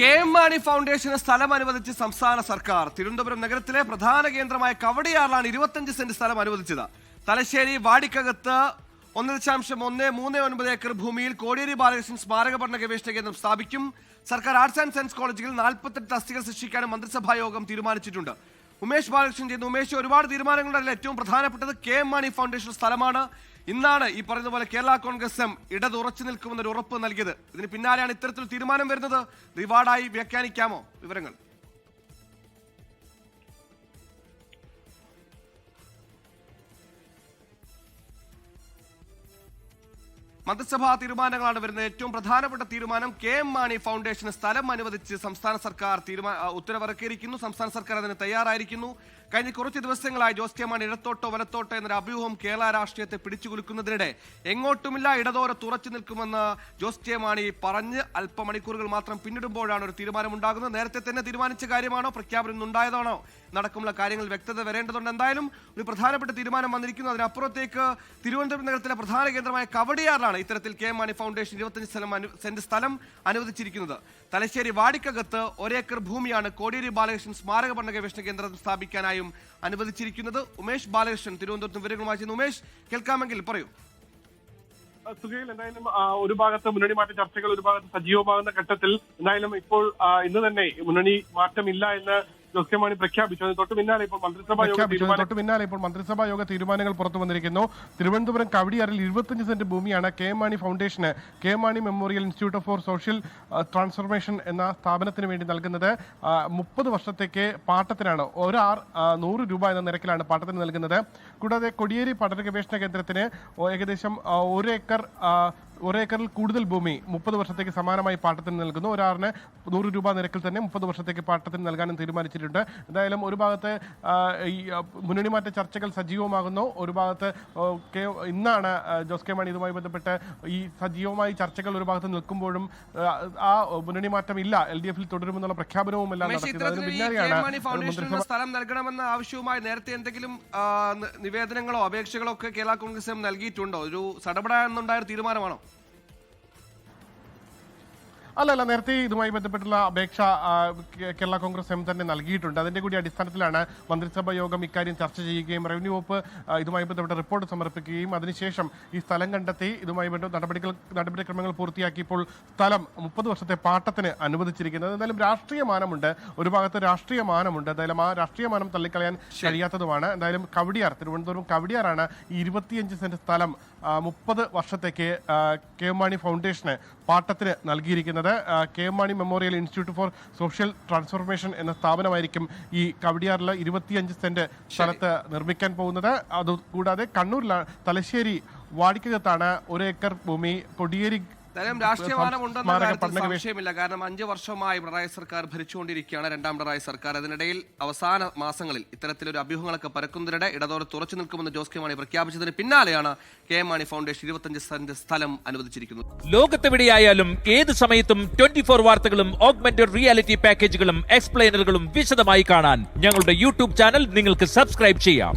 KM Mani ഫൗണ്ടേഷന് സ്ഥലം അനുവദിച്ച് സംസ്ഥാന സർക്കാർ. തിരുവനന്തപുരം നഗരത്തിലെ പ്രധാന കേന്ദ്രമായ കവടിയാറിലാണ് 25 സെന്റ് സ്ഥലം അനുവദിച്ചത്. തലശ്ശേരി വാടിക്കകത്ത് 1.139 ഏക്കർ ഭൂമിയിൽ കോടിയേരി ബാലകൃഷ്ണൻ സ്മാരക പഠന ഗവേഷണ കേന്ദ്രം സ്ഥാപിക്കും. സർക്കാർ ആർട്സ് ആൻഡ് സയൻസ് കോളേജുകളിൽ 48 തസ്തികകൾ സൃഷ്ടിക്കാനും മന്ത്രിസഭാ യോഗം തീരുമാനിച്ചിട്ടുണ്ട്. ഉമേഷ് ബാലകൃഷ്ണൻ ചെയ്യുന്ന ഉമേഷ്, ഒരുപാട് തീരുമാനങ്ങളുടെ ഏറ്റവും പ്രധാനപ്പെട്ടത് KM മാണി ഫൗണ്ടേഷൻ സ്ഥലമാണ്. ഇന്നാണ് ഈ പറയുന്ന പോലെ കേരള കോൺഗ്രസ് എം ഇടത് ഉറച്ചു നിൽക്കുമെന്നൊരു ഉറപ്പ് നൽകിയത്. ഇതിന് പിന്നാലെയാണ് ഇത്തരത്തിൽ തീരുമാനം വരുന്നത്. റിവാർഡായി വ്യാഖ്യാനിക്കാമോ വിവരങ്ങൾ? മന്ത്രിസഭാ തീരുമാനങ്ങളാണ് വരുന്നത്. ഏറ്റവും പ്രധാനപ്പെട്ട തീരുമാനം KM മാണി ഫൗണ്ടേഷന് സ്ഥലം അനുവദിച്ച് സംസ്ഥാന സർക്കാർ ഉത്തരവിറക്കിയിരിക്കുന്നു. സംസ്ഥാന സർക്കാർ അതിന് തയ്യാറായിരിക്കുന്നു. കഴിഞ്ഞ കുറച്ച് ദിവസങ്ങളായി ജോസ് കെ മാണി ഇടത്തോട്ടോ വലത്തോട്ടോ എന്നൊരു അഭ്യൂഹം കേരള രാഷ്ട്രീയത്തെ പിടിച്ചുകുലുക്കുന്നതിനിടെ എങ്ങോട്ടുമില്ല, ഇടതോരത്ത് ഉറച്ചു നിൽക്കുമെന്ന് ജോസ് കെ മാണി പറഞ്ഞ് അല്പമണിക്കൂറുകൾ മാത്രം പിന്നിടുമ്പോഴാണ് ഒരു തീരുമാനമുണ്ടാകുന്നത്. നേരത്തെ തന്നെ തീരുമാനിച്ച കാര്യമാണോ, പ്രഖ്യാപനം ഉണ്ടായതാണോ നടക്കുമുള്ള കാര്യങ്ങൾ വ്യക്തത വരേണ്ടതുണ്ട്. എന്തായാലും ഒരു പ്രധാനപ്പെട്ട തീരുമാനം വന്നിരിക്കുന്നു. അതിനപ്പുറത്തേക്ക് തിരുവനന്തപുരം നഗരത്തിലെ പ്രധാന കേന്ദ്രമായ കവടിയാറിലാണ് ഇത്തരത്തിൽ KM മാണി ഫൗണ്ടേഷൻ 25 സെന്റ് സ്ഥലം അനുവദിച്ചിരിക്കുന്നത്. തലശ്ശേരി വാടിക്കകത്ത് 1 ഏക്കർ ഭൂമിയാണ് കോടിയേരി ബാലകൃഷ്ണൻ സ്മാരക പഠന ഗവേഷണ കേന്ദ്രം സ്ഥാപിക്കാനായും അനുവദിച്ചിരിക്കുന്നത്. ഉമേഷ് ബാലകൃഷ്ണൻ തിരുവനന്തപുരത്ത് വിവരങ്ങളുമായി ചെയ്യുന്നു. ഉമേഷ്, കേൾക്കാമെങ്കിൽ പറയൂ. സുഖയിൽ എന്തായാലും ഒരു ഭാഗത്ത് മുന്നണി മാറ്റ ചർച്ചകൾ ഒരു ഭാഗത്ത് സജീവമാകുന്ന ഘട്ടത്തിൽ എന്തായാലും ഇപ്പോൾ ഇന്ന് തന്നെ മുന്നണി മാറ്റമില്ല എന്ന് ജോസ് കെ മാണി പ്രഖ്യാപിച്ചു. തൊട്ട് പിന്നാലെ ഇപ്പോൾ മന്ത്രിസഭാ യോഗ തീരുമാനങ്ങൾ പുറത്തു വന്നിരിക്കുന്നു. തിരുവനന്തപുരം കവടിയാറിൽ 25 സെന്റ് ഭൂമിയാണ് KM മാണി ഫൗണ്ടേഷന് KM Mani memorial institute for social transformation എന്ന സ്ഥാപനത്തിന് വേണ്ടി നൽകുന്നത്. 30 വർഷത്തേക്ക് പാട്ടത്തിനാണ്. 100 രൂപ എന്ന നിരക്കിലാണ് പാട്ടത്തിന് നൽകുന്നത്. കൂടാതെ കോടിയേരി പഠന ഗവേഷണ കേന്ദ്രത്തിന് ഏകദേശം 1 ഏക്കറിൽ കൂടുതൽ ഭൂമി 30 വർഷത്തേക്ക് സമാനമായി പാട്ടത്തിന് നൽകുന്നു. ഒരാറിന് 100 രൂപ നിരക്കിൽ തന്നെ 30 വർഷത്തേക്ക് പാട്ടത്തിന് നൽകാനും തീരുമാനിച്ചിട്ടുണ്ട്. എന്തായാലും ഒരു ഭാഗത്ത് ഈ മുന്നണി മാറ്റ ചർച്ചകൾ സജീവമാകുന്നു. ഒരു ഭാഗത്ത് ഇന്നാണ് ജോസ് കെ മാണി ഇതുമായി ബന്ധപ്പെട്ട് ഈ സജീവമായി ചർച്ചകൾ ഒരു ഭാഗത്ത് നിൽക്കുമ്പോഴും ആ മുന്നണി മാറ്റം ഇല്ല, LDF തുടരുമെന്നുള്ള പ്രഖ്യാപനവും എല്ലാം നടക്കുന്നത്. സ്ഥലം നൽകണമെന്ന ആവശ്യവുമായി നേരത്തെ എന്തെങ്കിലും നിവേദനങ്ങളോ അപേക്ഷകളോ ഒക്കെ കേരള കോൺഗ്രസ് എം നൽകിയിട്ടുണ്ടോ? ഒരു സടപടാന്നുണ്ടായ തീരുമാനമാണോ? അല്ലല്ല, നേരത്തെ ഇതുമായി ബന്ധപ്പെട്ടുള്ള അപേക്ഷ കേരള കോൺഗ്രസ് എം തന്നെ നൽകിയിട്ടുണ്ട്. അതിന്റെ കൂടി അടിസ്ഥാനത്തിലാണ് മന്ത്രിസഭാ യോഗം ഇക്കാര്യം ചർച്ച ചെയ്യുകയും റവന്യൂ വകുപ്പ് ഇതുമായി ബന്ധപ്പെട്ട റിപ്പോർട്ട് സമർപ്പിക്കുകയും അതിനുശേഷം ഈ സ്ഥലം കണ്ടെത്തി ഇതുമായി ബന്ധപ്പെട്ട നടപടിക്രമങ്ങൾ പൂർത്തിയാക്കിയപ്പോൾ സ്ഥലം 30 വർഷത്തെ പാട്ടത്തിന് അനുവദിച്ചിരിക്കുന്നത്. എന്തായാലും രാഷ്ട്രീയ മാനമുണ്ട്, ഒരു ഭാഗത്ത് രാഷ്ട്രീയ മാനമുണ്ട്. എന്തായാലും ആ രാഷ്ട്രീയ മാനം തള്ളിക്കളയാൻ കഴിയാത്തതുമാണ്. എന്തായാലും തിരുവനന്തപുരം കവടിയാറാണ് ഈ 25 സെന്റ് സ്ഥലം 30 വർഷത്തേക്ക് KM മാണി ഫൗണ്ടേഷന് പാട്ടത്തിന് നൽകിയിരിക്കുന്നത്. KM Mani memorial institute for social transformation എന്ന സ്ഥാപനമായിരിക്കും ഈ കവടിയാറിലെ 25 സെന്റ് സ്ഥലത്ത് നിർമ്മിക്കാൻ പോകുന്നത്. അതുകൂടാതെ കണ്ണൂരിലാണ് തലശ്ശേരി വാടിക്കകത്താണ് 1 ഏക്കർ ഭൂമി കോടിയേരി രാഷ്ട്രീയമാനമുണ്ടെന്ന കാര്യത്തിൽ സംശയമില്ല. കാരണം 5 വർഷമായി പിണറായി സർക്കാർ ഭരിച്ചുകൊണ്ടിരിക്കുകയാണ്, രണ്ടാം പിണറായി സർക്കാർ. അതിനിടയിൽ അവസാന മാസങ്ങളിൽ ഇത്തരത്തിലൊരു അഭ്യൂഹങ്ങളൊക്കെ പരക്കുന്നതിനിടെ ഇടതോരത്ത് ഉറച്ചു നിൽക്കുമെന്ന് ജോസ് കെ മാണി പ്രഖ്യാപിച്ചതിന് പിന്നാലെയാണ് KM മാണി ഫൗണ്ടേഷൻ 25 സെന്റ് സ്ഥലം അനുവദിച്ചിരിക്കുന്നത്. ലോകത്തെവിടെയായാലും ഏത് സമയത്തും 24 വാർത്തകളും ഓഗ്മെന്റഡ് റിയാലിറ്റി പാക്കേജുകളും എക്സ്പ്ലെയിനറുകളും വിശദമായി കാണാൻ ഞങ്ങളുടെ YouTube ചാനൽ നിങ്ങൾക്ക് സബ്സ്ക്രൈബ് ചെയ്യാം.